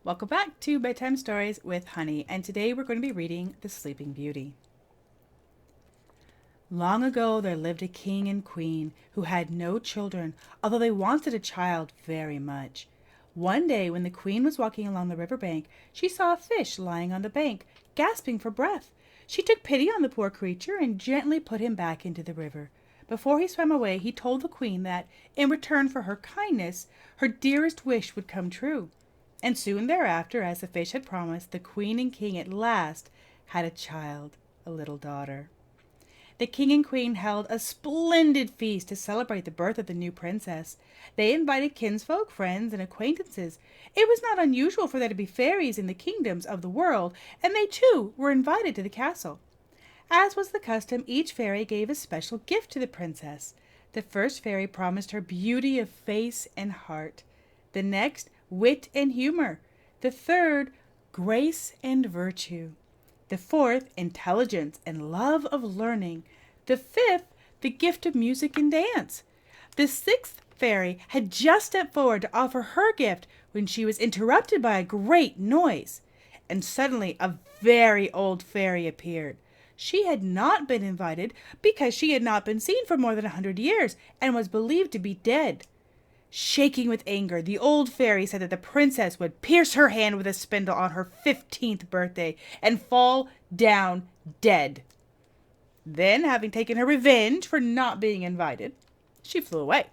Welcome back to Bedtime Stories with Honey, and today we're going to be reading The Sleeping Beauty. Long ago there lived a king and queen who had no children, although they wanted a child very much. One day when the queen was walking along the riverbank, she saw a fish lying on the bank, gasping for breath. She took pity on the poor creature and gently put him back into the river. Before he swam away, he told the queen that, in return for her kindness, her dearest wish would come true. And soon thereafter, as the fish had promised, the queen and king at last had a child, a little daughter. The king and queen held a splendid feast to celebrate the birth of the new princess. They invited kinsfolk, friends, and acquaintances. It was not unusual for there to be fairies in the kingdoms of the world, and they too were invited to the castle. As was the custom, each fairy gave a special gift to the princess. The first fairy promised her beauty of face and heart. The next, wit and humor. The third, grace and virtue. The fourth, intelligence and love of learning. The fifth, the gift of music and dance. The sixth fairy had just stepped forward to offer her gift when she was interrupted by a great noise. And suddenly a very old fairy appeared. She had not been invited because she had not been seen for more than 100 years and was believed to be dead. Shaking with anger, the old fairy said that the princess would pierce her hand with a spindle on her 15th birthday and fall down dead. Then, having taken her revenge for not being invited, she flew away.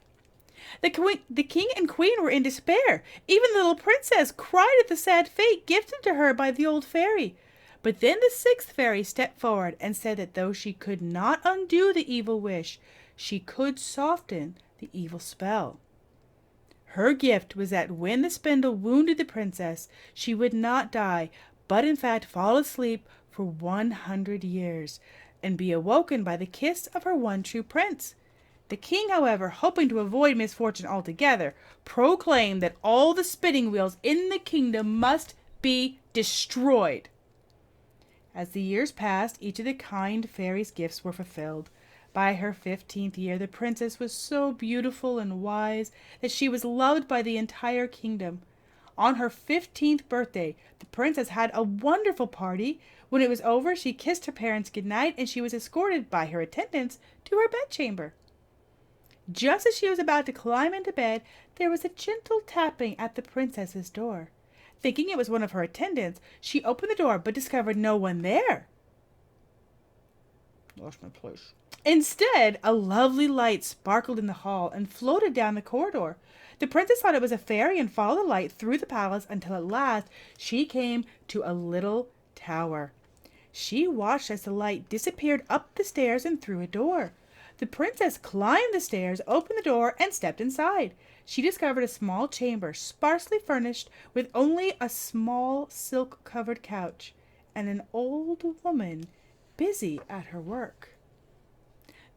The king and queen were in despair. Even the little princess cried at the sad fate gifted to her by the old fairy. But then the sixth fairy stepped forward and said that though she could not undo the evil wish, she could soften the evil spell. Her gift was that when the spindle wounded the princess, she would not die, but in fact fall asleep for 100 years, and be awoken by the kiss of her one true prince. The king, however, hoping to avoid misfortune altogether, proclaimed that all the spinning wheels in the kingdom must be destroyed. As the years passed, each of the kind fairy's gifts were fulfilled. By her 15th year, the princess was so beautiful and wise that she was loved by the entire kingdom. On her 15th birthday, the princess had a wonderful party. When it was over, she kissed her parents goodnight, and she was escorted by her attendants to her bedchamber. Just as she was about to climb into bed, there was a gentle tapping at the princess's door. Thinking it was one of her attendants, she opened the door but discovered no one there. Lost my place. Instead, a lovely light sparkled in the hall and floated down the corridor. The princess thought it was a fairy and followed the light through the palace until at last she came to a little tower. She watched as the light disappeared up the stairs and through a door. The princess climbed the stairs, opened the door, and stepped inside. She discovered a small chamber, sparsely furnished, with only a small silk-covered couch, and an old woman busy at her work.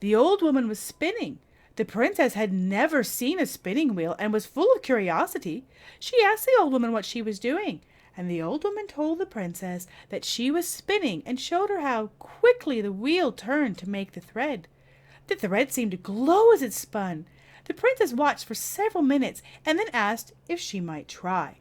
The old woman was spinning. The princess had never seen a spinning wheel and was full of curiosity. She asked the old woman what she was doing, and the old woman told the princess that she was spinning and showed her how quickly the wheel turned to make the thread. The thread seemed to glow as it spun. The princess watched for several minutes and then asked if she might try.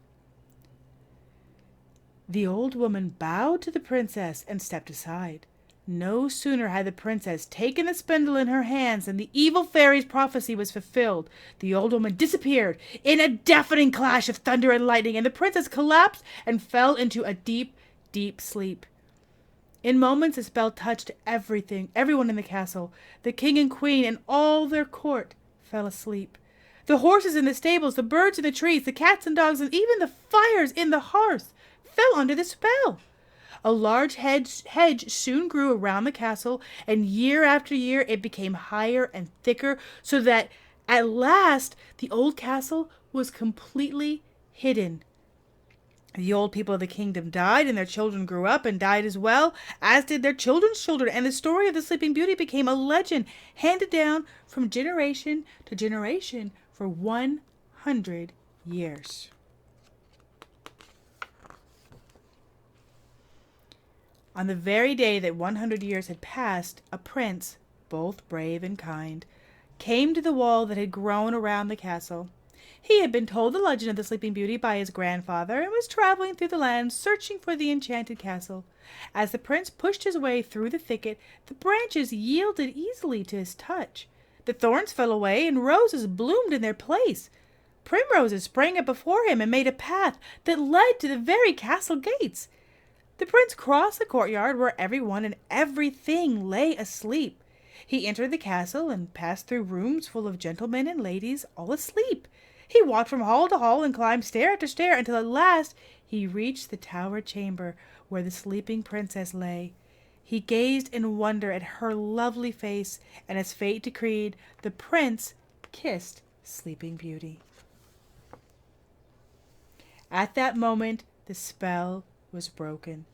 The old woman bowed to the princess and stepped aside. No sooner had the princess taken the spindle in her hands than the evil fairy's prophecy was fulfilled. The old woman disappeared in a deafening clash of thunder and lightning, and the princess collapsed and fell into a deep, deep sleep. In moments the spell touched everyone in the castle. The king and queen and all their court fell asleep. The horses in the stables, the birds in the trees, the cats and dogs, and even the fires in the hearth fell under the spell. A large hedge soon grew around the castle, and year after year it became higher and thicker, so that at last the old castle was completely hidden. The old people of the kingdom died, and their children grew up and died as well, as did their children's children, and the story of the Sleeping Beauty became a legend handed down from generation to generation for 100 years. On the very day that 100 years had passed, a prince, both brave and kind, came to the wall that had grown around the castle. He had been told the legend of the Sleeping Beauty by his grandfather and was traveling through the land searching for the enchanted castle. As the prince pushed his way through the thicket, the branches yielded easily to his touch. The thorns fell away and roses bloomed in their place. Primroses sprang up before him and made a path that led to the very castle gates. The prince crossed the courtyard where everyone and everything lay asleep. He entered the castle and passed through rooms full of gentlemen and ladies all asleep. He walked from hall to hall and climbed stair after stair until at last he reached the tower chamber where the sleeping princess lay. He gazed in wonder at her lovely face, and as fate decreed, the prince kissed Sleeping Beauty. At that moment, the spell was broken.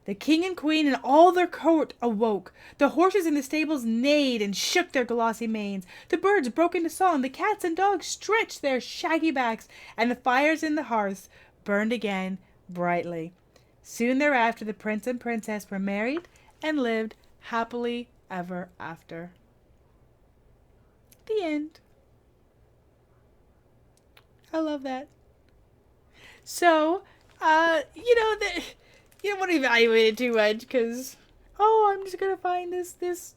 The king and queen and all their court awoke. The horses in the stables neighed and shook their glossy manes. The birds broke into song. The cats and dogs stretched their shaggy backs, and the fires in the hearths burned again brightly. Soon thereafter, the prince and princess were married and lived happily ever after. The end. I love that. So, you don't want to evaluate it too much because, I'm just going to find this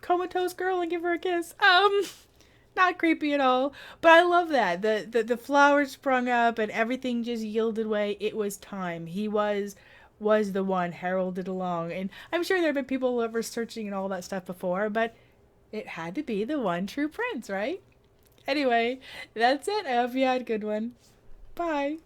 comatose girl and give her a kiss. Not creepy at all. But I love that. The flowers sprung up and everything just yielded way. It was time. He was the one heralded along. And I'm sure there have been people that were searching and all that stuff before, but it had to be the one true prince, right? Anyway, that's it. I hope you had a good one. Bye.